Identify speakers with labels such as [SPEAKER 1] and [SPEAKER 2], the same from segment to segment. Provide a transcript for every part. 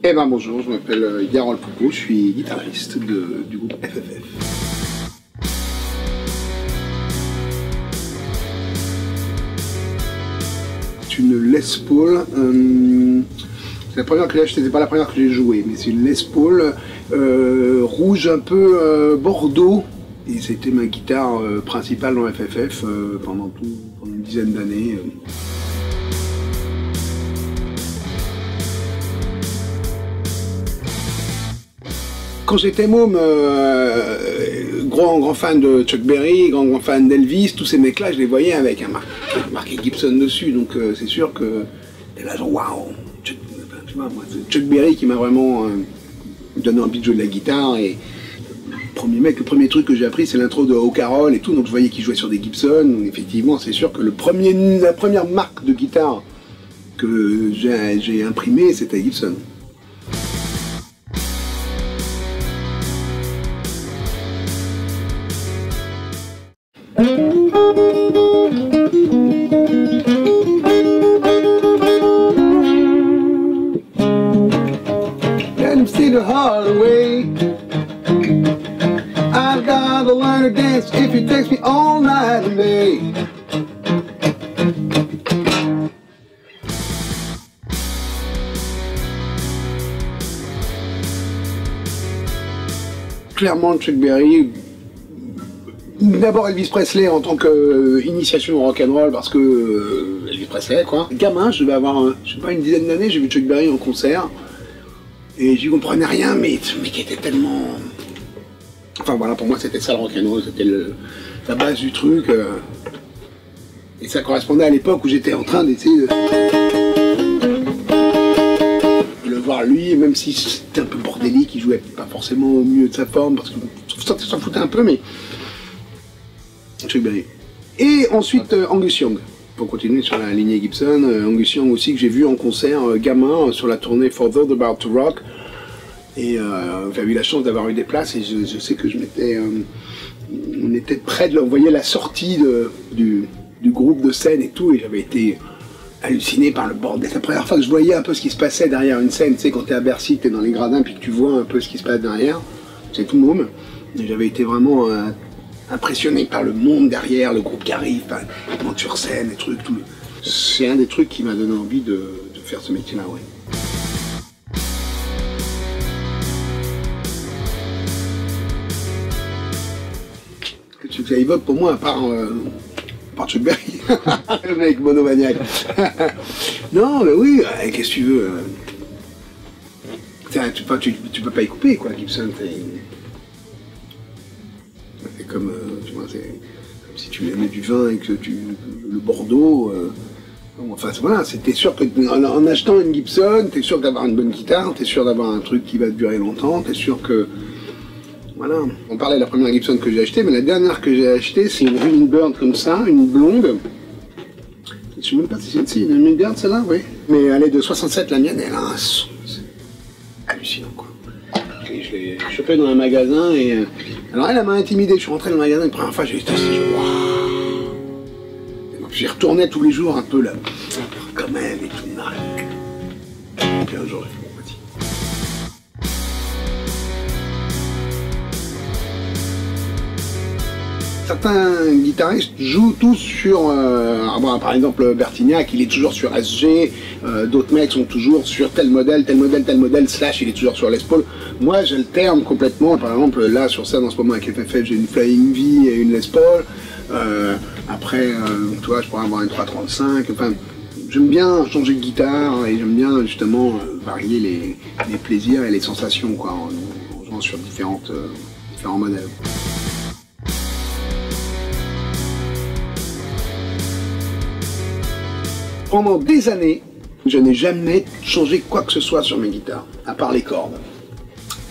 [SPEAKER 1] Eh ben bonjour, je m'appelle Yarol Poupeau, je suis guitariste du groupe FFF. C'est une Les Paul, c'est la première que j'ai achetée, c'est pas la première que j'ai jouée, mais c'est une Les Paul rouge un peu bordeaux, et c'était ma guitare principale dans FFF pendant une dizaine d'années. Quand j'étais môme, grand fan de Chuck Berry, grand fan d'Elvis, tous ces mecs-là, je les voyais avec un marqué Gibson dessus, donc c'est sûr que t'es là genre waouh, Chuck Berry qui m'a vraiment donné envie de jouer de la guitare, et le premier truc que j'ai appris c'est l'intro de O'Carroll et tout, donc je voyais qu'il jouait sur des Gibson, donc effectivement c'est sûr que la première marque de guitare que j'ai imprimée c'était Gibson. Let him see the hard way. I gotta learn to dance if it takes me all night and day. Clairement Chuck Berry. D'abord Elvis Presley en tant qu'initiation au rock'n'roll parce que Elvis Presley quoi. Gamin, je devais avoir je sais pas une dizaine d'années, j'ai vu Chuck Berry en concert et j'y comprenais rien, mais qui était tellement... Enfin voilà, pour moi c'était ça le rock'n'roll, c'était la base du truc et ça correspondait à l'époque où j'étais en train d'essayer de le voir lui, même si c'était un peu bordélique, il jouait pas forcément au mieux de sa forme parce que ça s'en foutait un peu, mais Chuck Berry. Et ensuite Angus Young, pour continuer sur la lignée Gibson, Angus Young aussi que j'ai vu en concert gamin sur la tournée For Those About to Rock, et j'avais eu la chance d'avoir eu des places et je sais que on était près de voyez la sortie du groupe de scène et tout, et j'avais été halluciné par le bordel. C'est la première fois que je voyais un peu ce qui se passait derrière une scène, tu sais quand t'es à Bercy, t'es dans les gradins puis que tu vois un peu ce qui se passe derrière, c'est tout môme, et j'avais été vraiment impressionné par le monde derrière, le groupe qui arrive, ils montent sur scène, les trucs, tout. C'est un des trucs qui m'a donné envie de faire ce métier-là, oui. Qu'est-ce que ça évoque pour moi, à part Chuck Berry, le mec monomaniaque. Non, mais oui, qu'est-ce que tu veux tu peux pas y couper, quoi, Gibson. C'est comme, tu vois, c'est comme si tu aimais du vin et que le Bordeaux, enfin voilà, t'es sûr que en achetant une Gibson, t'es sûr d'avoir une bonne guitare, t'es sûr d'avoir un truc qui va te durer longtemps, t'es sûr que, voilà. On parlait de la première Gibson que j'ai achetée, mais la dernière que j'ai achetée, c'est une Hummingbird comme ça, une blonde. Je sais même pas si c'est une Hummingbird celle-là, oui. Mais elle est de 67, la mienne, elle a un son, c'est hallucinant, quoi. Je l'ai chopé dans un magasin et... alors elle m'a intimidé, je suis rentré dans le magasin, la première fois j'ai été assis, waouh. J'y retournais tous les jours un peu là, quand même et tout, et puis un jour j'ai fait mon petit. Certains guitaristes jouent tous sur, par exemple Bertignac, il est toujours sur SG, d'autres mecs sont toujours sur tel modèle, Slash il est toujours sur Les Paul. Moi j'alterne complètement, par exemple là sur scène en ce moment avec FFF j'ai une Flying V et une Les Paul, après tu vois je pourrais avoir une 335, enfin j'aime bien changer de guitare et j'aime bien justement varier les plaisirs et les sensations quoi, en jouant sur différents modèles. Pendant des années, je n'ai jamais changé quoi que ce soit sur mes guitares, à part les cordes.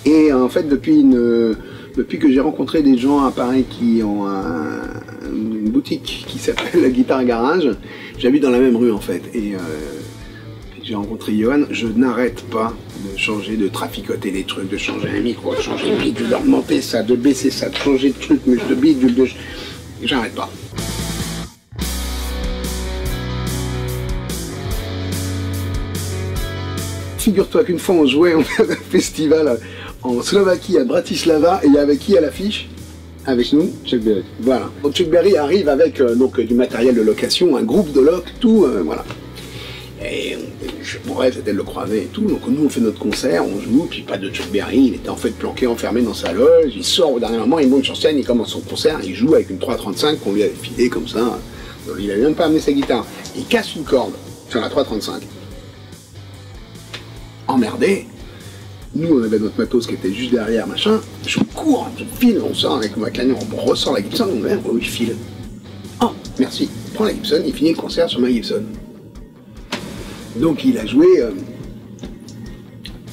[SPEAKER 1] Et en fait, depuis que j'ai rencontré des gens à Paris qui ont une boutique qui s'appelle Guitare Garage, j'habite dans la même rue en fait, et j'ai rencontré Johan, je n'arrête pas de changer, de traficoter les trucs, de changer un micro, de changer le bidule, de remonter ça, de baisser ça, de changer de truc, mais de bidule, j'arrête pas. figure-toi qu'une fois on jouait, on fait un festival en Slovaquie, à Bratislava, et il y avait qui à l'affiche? Avec nous,
[SPEAKER 2] Chuck Berry.
[SPEAKER 1] voilà. Donc Chuck Berry arrive avec du matériel de location, un groupe de loc, tout, voilà. Et mon rêve c'était de le croiser et tout, donc nous on fait notre concert, on joue, puis pas de Chuck Berry, il était en fait planqué, enfermé dans sa loge, il sort au dernier moment, il monte sur scène, il commence son concert, il joue avec une 335 qu'on lui avait filée comme ça, donc, il avait même pas amené sa guitare, il casse une corde sur la 335. Emmerdé, nous on avait notre matos qui était juste derrière, machin, je cours, je file, on sort avec ma cagnon, on ressort la Gibson, on met, oh il file. Oh, merci, il prend la Gibson, il finit le concert sur ma Gibson. Donc il a joué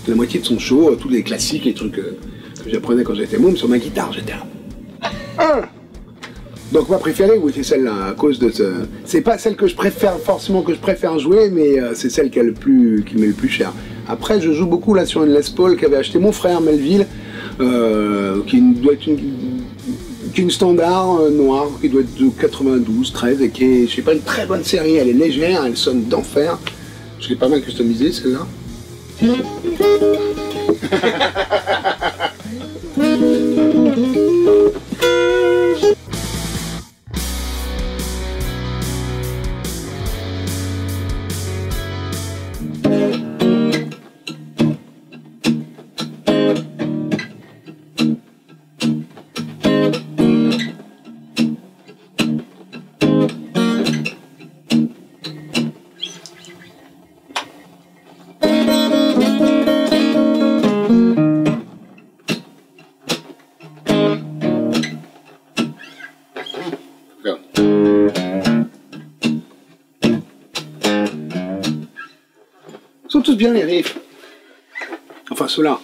[SPEAKER 1] la moitié de son show, tous les classiques, les trucs que j'apprenais quand j'étais môme sur ma guitare, j'étais là. Donc ma préférée, oui, c'est celle-là, à cause de ce... C'est pas celle que je préfère, forcément que je préfère jouer, mais c'est celle qui m'est le plus cher. Après, je joue beaucoup là sur une Les Paul qu'avait acheté mon frère Melville, qui doit être une standard noire, qui doit être de 92, 13, et qui est, je sais pas, une très bonne série, elle est légère, elle sonne d'enfer. Je l'ai pas mal customisée, celle-là. Ils sont tous bien les riffs. Enfin ceux-là.